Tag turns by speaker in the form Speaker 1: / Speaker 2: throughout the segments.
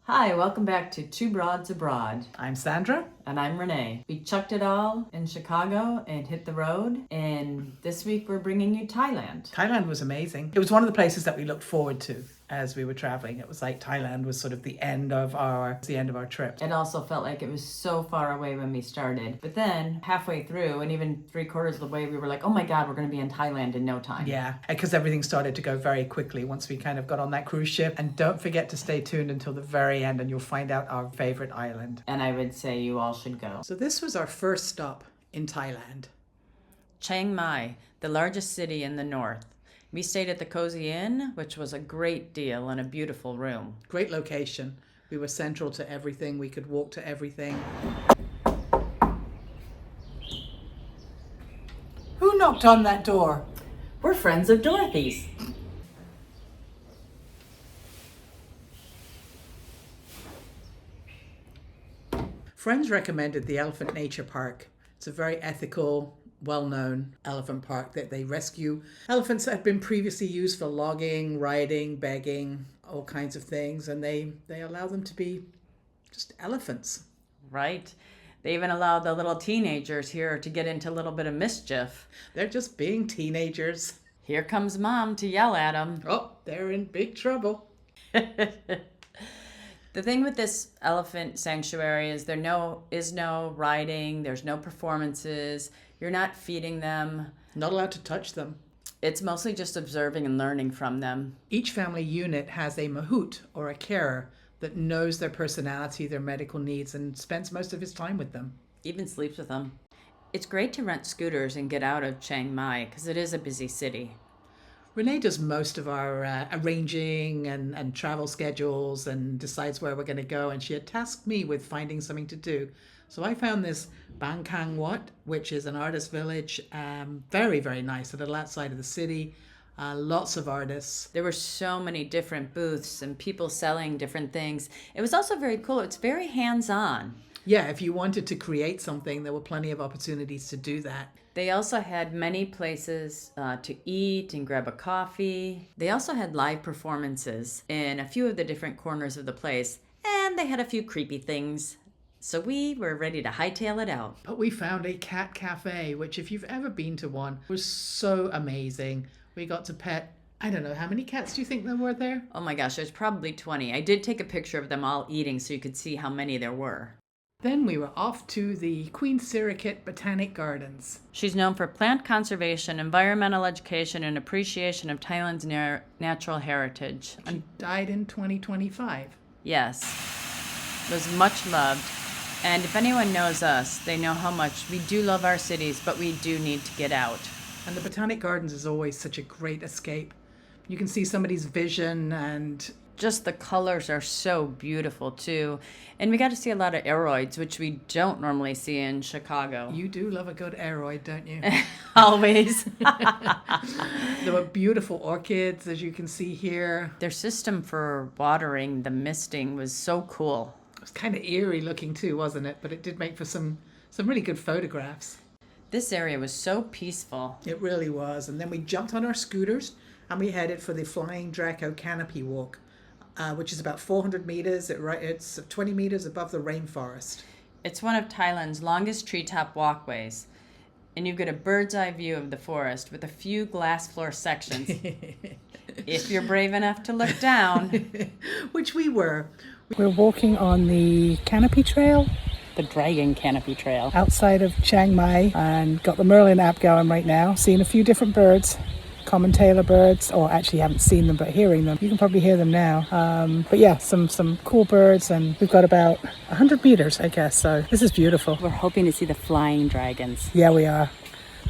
Speaker 1: Hi, welcome back to Two Broads Abroad.
Speaker 2: I'm Sandra.
Speaker 1: And I'm Renee. We chucked it all in Chicago and hit the road. And this week we're bringing you Thailand.
Speaker 2: Thailand was amazing. It was one of the places that we looked forward to as we were traveling. It was like Thailand was sort of the end of our trip.
Speaker 1: It also felt like it was so far away when we started. But then halfway through and even 3/4 of the way, we were like, oh my God, we're going to be in Thailand in no time.
Speaker 2: Yeah, because everything started to go very quickly once we kind of got on that cruise ship. And don't forget to stay tuned until the very end and you'll find out our favorite island.
Speaker 1: And I would say you all should go.
Speaker 2: So this was our first stop in Thailand.
Speaker 1: Chiang Mai, the largest city in the north. We stayed at the Cozy Inn, which was a great deal and a beautiful room.
Speaker 2: Great location. We were central to everything. We could walk to everything. Who knocked on that door?
Speaker 1: We're friends of Dorothy's.
Speaker 2: Friends recommended the Elephant Nature Park. It's a very ethical, well-known elephant park that they rescue elephants that have been previously used for logging, riding, begging, all kinds of things, and they allow them to be just elephants.
Speaker 1: Right. They even allow the little teenagers here to get into a little bit of mischief.
Speaker 2: They're just being teenagers.
Speaker 1: Here comes Mom to yell at them.
Speaker 2: Oh, they're in big trouble.
Speaker 1: The thing with this elephant sanctuary is there is no riding, there's no performances, you're not feeding them.
Speaker 2: Not allowed to touch them.
Speaker 1: It's mostly just observing and learning from them.
Speaker 2: Each family unit has a mahout or a carer that knows their personality, their medical needs, and spends most of his time with them.
Speaker 1: Even sleeps with them. It's great to rent scooters and get out of Chiang Mai because it is a busy city.
Speaker 2: Renee does most of our arranging and travel schedules and decides where we're going to go. And she had tasked me with finding something to do. So I found this Bangkok Wat, which is an artist village. Very, very nice, a little outside of the city. Lots of artists.
Speaker 1: There were so many different booths and people selling different things. It was also very cool. It's very hands-on.
Speaker 2: Yeah, if you wanted to create something, there were plenty of opportunities to do that.
Speaker 1: They also had many places to eat and grab a coffee. They also had live performances in a few of the different corners of the place. And they had a few creepy things. So we were ready to hightail it out.
Speaker 2: But we found a cat cafe, which if you've ever been to one, was so amazing. We got to pet, I don't know, how many cats do you think there were there?
Speaker 1: Oh my gosh, there's probably 20. I did take a picture of them all eating so you could see how many there were.
Speaker 2: Then we were off to the Queen Sirikit Botanic Gardens.
Speaker 1: She's known for plant conservation, environmental education, and appreciation of Thailand's natural heritage.
Speaker 2: She died in 2025.
Speaker 1: Yes, was much loved. And if anyone knows us, they know how much we do love our cities, but we do need to get out.
Speaker 2: And the Botanic Gardens is always such a great escape. You can see somebody's vision and
Speaker 1: just the colors are so beautiful too. And we got to see a lot of aroids, which we don't normally see in Chicago.
Speaker 2: You do love a good aroid, don't you?
Speaker 1: Always.
Speaker 2: There were beautiful orchids, as you can see here.
Speaker 1: Their system for watering the misting was so cool.
Speaker 2: It was kind of eerie looking too, wasn't it? But it did make for some really good photographs.
Speaker 1: This area was so peaceful.
Speaker 2: It really was. And then we jumped on our scooters and we headed for the Flying Draco Canopy Walk. Which is about 400 meters. It's 20 meters above the rainforest.
Speaker 1: It's one of Thailand's longest treetop walkways. And you get a bird's eye view of the forest with a few glass floor sections. If you're brave enough to look down.
Speaker 2: Which we were.
Speaker 3: We're walking on the Canopy Trail.
Speaker 1: The Dragon Canopy Trail.
Speaker 3: Outside of Chiang Mai, and got the Merlin app going right now. Seeing a few different birds. Common tailor birds, or actually haven't seen them but hearing them. You can probably hear them now. But yeah, some cool birds, and we've got about 100 meters, I guess, so this is beautiful.
Speaker 1: We're hoping to see the flying dragons.
Speaker 3: Yeah, we are.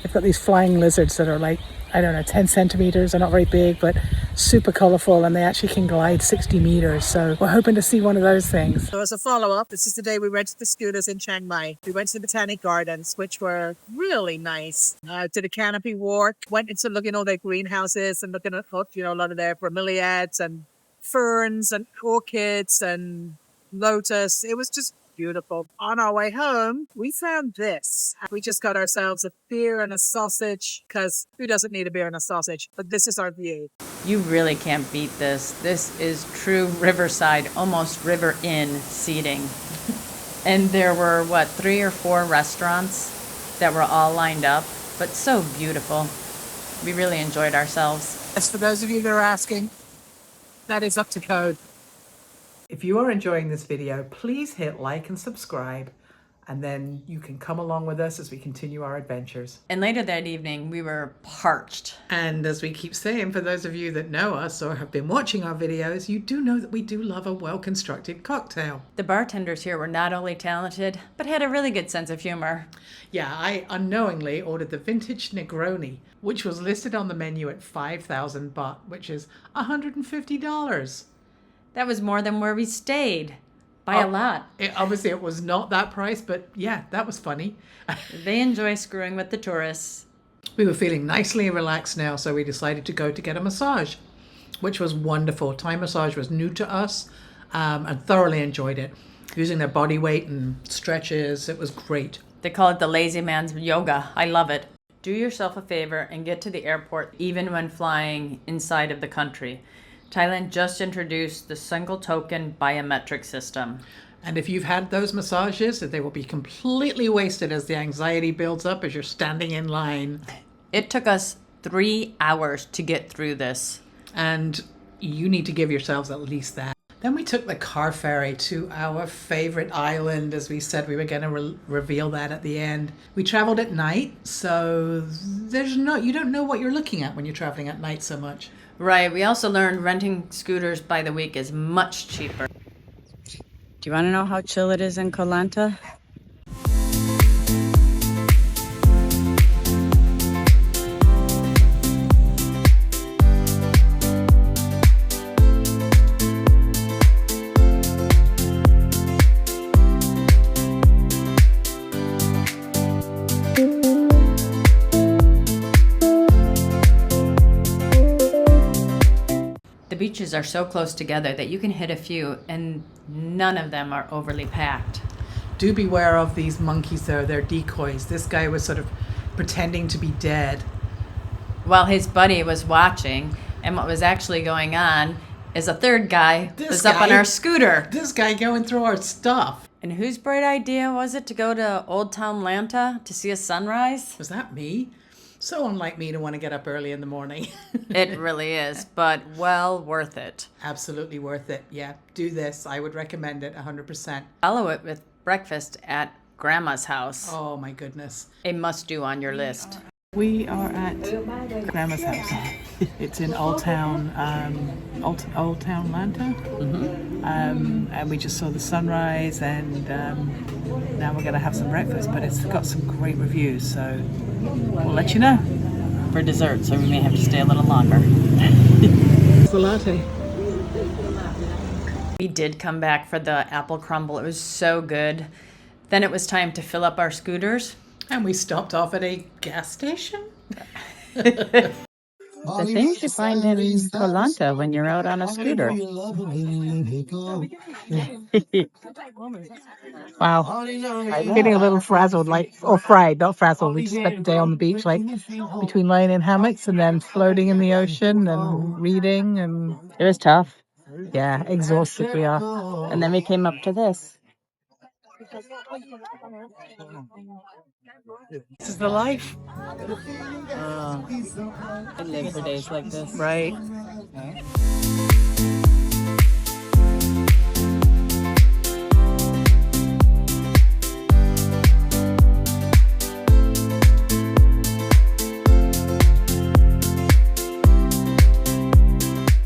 Speaker 3: They've got these flying lizards that are like, I don't know, 10 centimeters. They're not very big, but super colorful, and they actually can glide 60 meters. So we're hoping to see one of those things.
Speaker 2: So as a follow-up, this is the day we rented the scooters in Chiang Mai. We went to the Botanic Gardens, which were really nice. Did a canopy walk, went into looking at all their greenhouses and looking at, a lot of their bromeliads and ferns and orchids and lotus. It was just
Speaker 3: beautiful. On our way home, we found this. We just got ourselves a beer and a sausage, because who doesn't need a beer and a sausage? But this is our view.
Speaker 1: You really can't beat this. This is true riverside, almost river inn seating. And there were, 3 or 4 restaurants that were all lined up, but so beautiful. We really enjoyed ourselves.
Speaker 3: As for those of you that are asking, that is up to code.
Speaker 2: If you are enjoying this video, please hit like and subscribe, and then you can come along with us as we continue our adventures.
Speaker 1: And later that evening, we were parched.
Speaker 2: And as we keep saying, for those of you that know us or have been watching our videos, you do know that we do love a well-constructed cocktail.
Speaker 1: The bartenders here were not only talented, but had a really good sense of humor.
Speaker 2: Yeah, I unknowingly ordered the vintage Negroni, which was listed on the menu at 5,000 baht, which is $150.
Speaker 1: That was more than where we stayed. By a lot.
Speaker 2: Obviously, it was not that price, but yeah, that was funny.
Speaker 1: They enjoy screwing with the tourists.
Speaker 2: We were feeling nicely relaxed now, so we decided to go to get a massage, which was wonderful. Thai massage was new to us, and thoroughly enjoyed it. Using their body weight and stretches, it was great.
Speaker 1: They call it the lazy man's yoga. I love it. Do yourself a favor and get to the airport even when flying inside of the country. Thailand just introduced the single token biometric system.
Speaker 2: And if you've had those massages, they will be completely wasted as the anxiety builds up as you're standing in line.
Speaker 1: It took us 3 hours to get through this.
Speaker 2: And you need to give yourselves at least that. Then we took the car ferry to our favorite island. As we said, we were going to reveal that at the end. We traveled at night, so you don't know what you're looking at when you're traveling at night so much.
Speaker 1: Right. We also learned renting scooters by the week is much cheaper. Do you want to know how chill it is in Koh Lanta? The beaches are so close together that you can hit a few and none of them are overly packed.
Speaker 2: Do beware of these monkeys though, they're decoys. This guy was sort of pretending to be dead.
Speaker 1: While his buddy was watching, and what was actually going on is a third guy was up on our scooter.
Speaker 2: This guy going through our stuff.
Speaker 1: And whose bright idea was it to go to Old Town Lanta to see a sunrise?
Speaker 2: Was that me? So unlike me to want to get up early in the morning.
Speaker 1: It really is, but well worth it.
Speaker 2: Absolutely worth it. Yeah, do this. I would recommend it 100%.
Speaker 1: Follow it with breakfast at Grandma's house.
Speaker 2: Oh my goodness.
Speaker 1: A must-do on your list.
Speaker 3: We are at Grandma's house. It's in Old Town Lanta.
Speaker 1: Mm-hmm.
Speaker 3: And we just saw the sunrise, and now we're going to have some breakfast. But it's got some great reviews, so we'll let you know.
Speaker 1: For dessert, so we may have to stay a little longer.
Speaker 2: It's the latte.
Speaker 1: We did come back for the apple crumble. It was so good. Then it was time to fill up our scooters.
Speaker 2: And we stopped off at a gas station.
Speaker 1: The things you find in Koh Lanta when you're out on a scooter.
Speaker 3: Wow. Getting a little frazzled, or fried, not frazzled. We just spent the day on the beach, between laying in hammocks and then floating in the ocean and reading. And
Speaker 1: It was tough.
Speaker 3: yeah, exhausted we are.
Speaker 1: And then we came up to this.
Speaker 3: This is the life.
Speaker 1: I live for days like this.
Speaker 3: Right.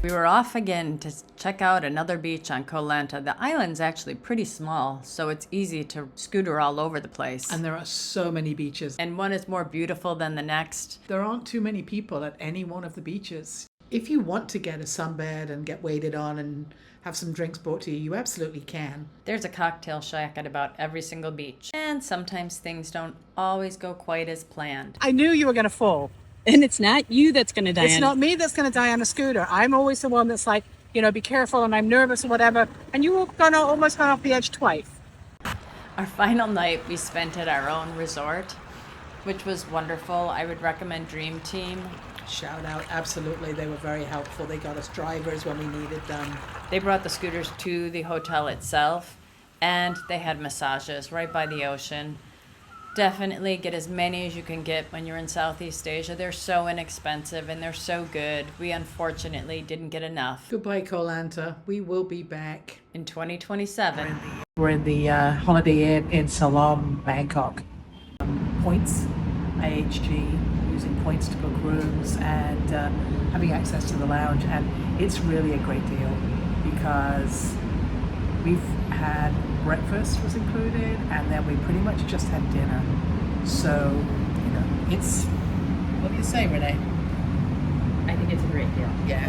Speaker 1: We were off again to check out another beach on Koh Lanta. The island's actually pretty small, so it's easy to scooter all over the place.
Speaker 2: And there are so many beaches.
Speaker 1: And one is more beautiful than the next.
Speaker 2: There aren't too many people at any one of the beaches. If you want to get a sunbed and get waited on and have some drinks brought to you, you absolutely can.
Speaker 1: There's a cocktail shack at about every single beach. And sometimes things don't always go quite as planned.
Speaker 3: I knew you were going to fall.
Speaker 4: And it's not you that's going to die.
Speaker 3: It's not me that's going to die on a scooter. I'm always the one that's like, be careful, and I'm nervous or whatever. And you were almost gone off the edge twice.
Speaker 1: Our final night we spent at our own resort, which was wonderful. I would recommend Dream Team.
Speaker 2: Shout out, absolutely. They were very helpful. They got us drivers when we needed them.
Speaker 1: They brought the scooters to the hotel itself, and they had massages right by the ocean. Definitely get as many as you can get when you're in Southeast Asia. They're so inexpensive and they're so good. We unfortunately didn't get enough.
Speaker 2: Goodbye, Koh Lanta. We will be back.
Speaker 1: In 2027.
Speaker 3: We're in the Holiday Inn in Siloam, Bangkok. Points, IHG, using points to book rooms and having access to the lounge. And it's really a great deal because we've had breakfast was included and then we pretty much just had dinner. So, you know, it's, what do you say, Renee?
Speaker 1: I think it's a great deal.
Speaker 3: Yeah.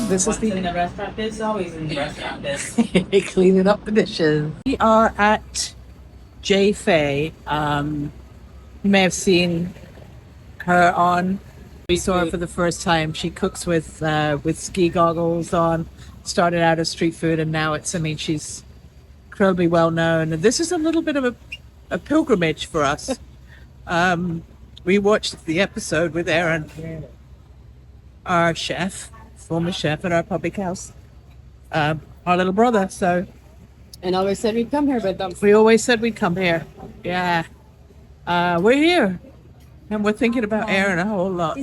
Speaker 3: This is
Speaker 4: In the restaurant biz, always in the restaurant biz.
Speaker 3: cleaning up the dishes. We are at J Fei. You may have seen her on. We saw her for the first time. She cooks with ski goggles on. Started out as street food, and now it's. I mean, she's incredibly well known. And this is a little bit of a pilgrimage for us. We watched the episode with Aaron, our chef, former chef at our public house, our little brother. So
Speaker 4: And always said we'd come here with them.
Speaker 3: we always said we'd come here. Yeah. We're here. And we're thinking about Aaron a whole lot.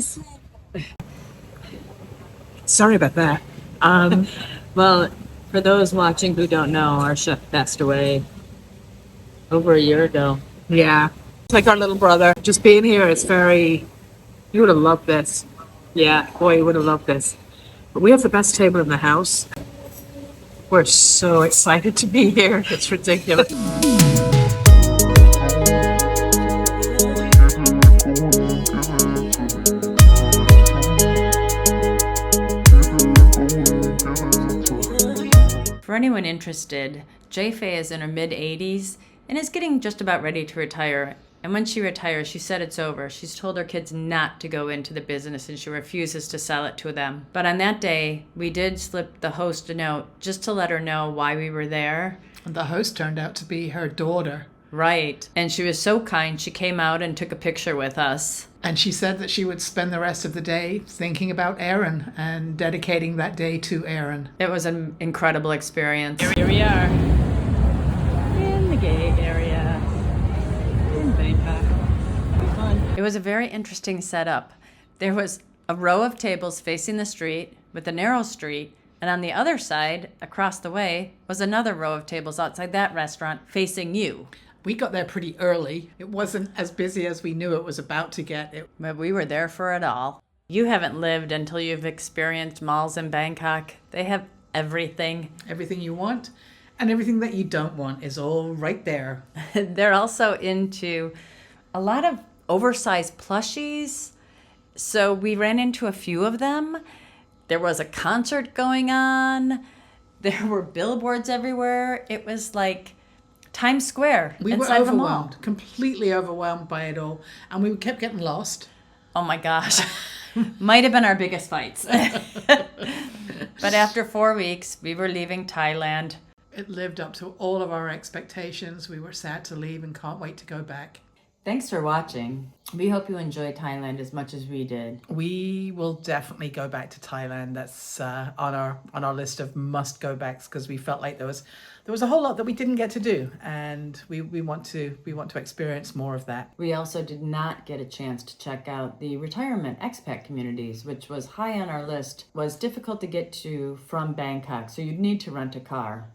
Speaker 3: Sorry about that.
Speaker 4: Well, for those watching who don't know, our chef passed away over a year ago.
Speaker 3: Yeah. It's like our little brother. Just being here is very... You would have loved this. Yeah, boy, you would have loved this. But we have the best table in the house. We're so excited to be here. It's ridiculous.
Speaker 1: For anyone interested, Jay Fei is in her mid-80s and is getting just about ready to retire. And when she retires, she said it's over. She's told her kids not to go into the business and she refuses to sell it to them. But on that day, we did slip the host a note just to let her know why we were there.
Speaker 2: And the host turned out to be her daughter.
Speaker 1: Right. And she was so kind, she came out and took a picture with us.
Speaker 2: And she said that she would spend the rest of the day thinking about Aaron and dedicating that day to Aaron.
Speaker 1: It was an incredible experience.
Speaker 4: Here we are in the gay area in Bangkok. It'll be fun.
Speaker 1: It was a very interesting setup. There was a row of tables facing the street with a narrow street, and on the other side, across the way, was another row of tables outside that restaurant facing you.
Speaker 2: We got there pretty early. It wasn't as busy as we knew it was about to get.
Speaker 1: But we were there for it all. You haven't lived until you've experienced malls in Bangkok. They have everything.
Speaker 2: Everything you want and everything that you don't want is all right there.
Speaker 1: They're also into a lot of oversized plushies. So we ran into a few of them. There was a concert going on. There were billboards everywhere. It was like Times Square
Speaker 2: We were
Speaker 1: inside the mall.
Speaker 2: overwhelmed, completely overwhelmed by it all. And we kept getting lost.
Speaker 1: Oh my gosh. Might have been our biggest fights. But after 4 weeks, we were leaving Thailand.
Speaker 2: It lived up to all of our expectations. We were sad to leave and can't wait to go back.
Speaker 1: Thanks for watching. We hope you enjoyed Thailand as much as we did.
Speaker 2: We will definitely go back to Thailand. That's on our list of must go backs because we felt like there was a whole lot that we didn't get to do, and we want to experience more of that.
Speaker 1: We also did not get a chance to check out the retirement expat communities, which was high on our list, was difficult to get to from Bangkok, so you'd need to rent a car.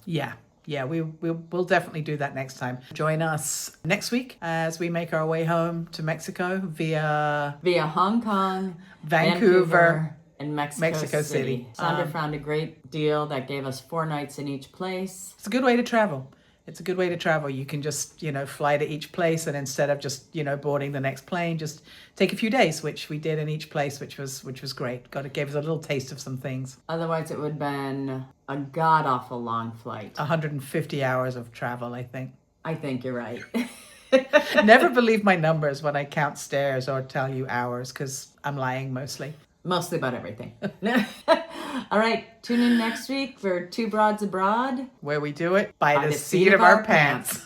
Speaker 2: Yeah, we'll definitely do that next time. Join us next week as we make our way home to Mexico via
Speaker 1: Hong Kong,
Speaker 2: Vancouver,
Speaker 1: and Mexico City. Sandra found a great deal that gave us 4 nights in each place.
Speaker 2: It's a good way to travel. It's a good way to travel. You can just, fly to each place, and instead of just, boarding the next plane, just take a few days, which we did in each place, which was great. It gave us a little taste of some things.
Speaker 1: Otherwise, it would have been a god-awful long flight.
Speaker 2: 150 hours of travel, I think.
Speaker 1: I think you're right.
Speaker 2: Never believe my numbers when I count stairs or tell you hours, because I'm lying mostly.
Speaker 1: Mostly about everything. All right, tune in next week for Two Broads Abroad.
Speaker 2: Where we do it by the seat of our pants.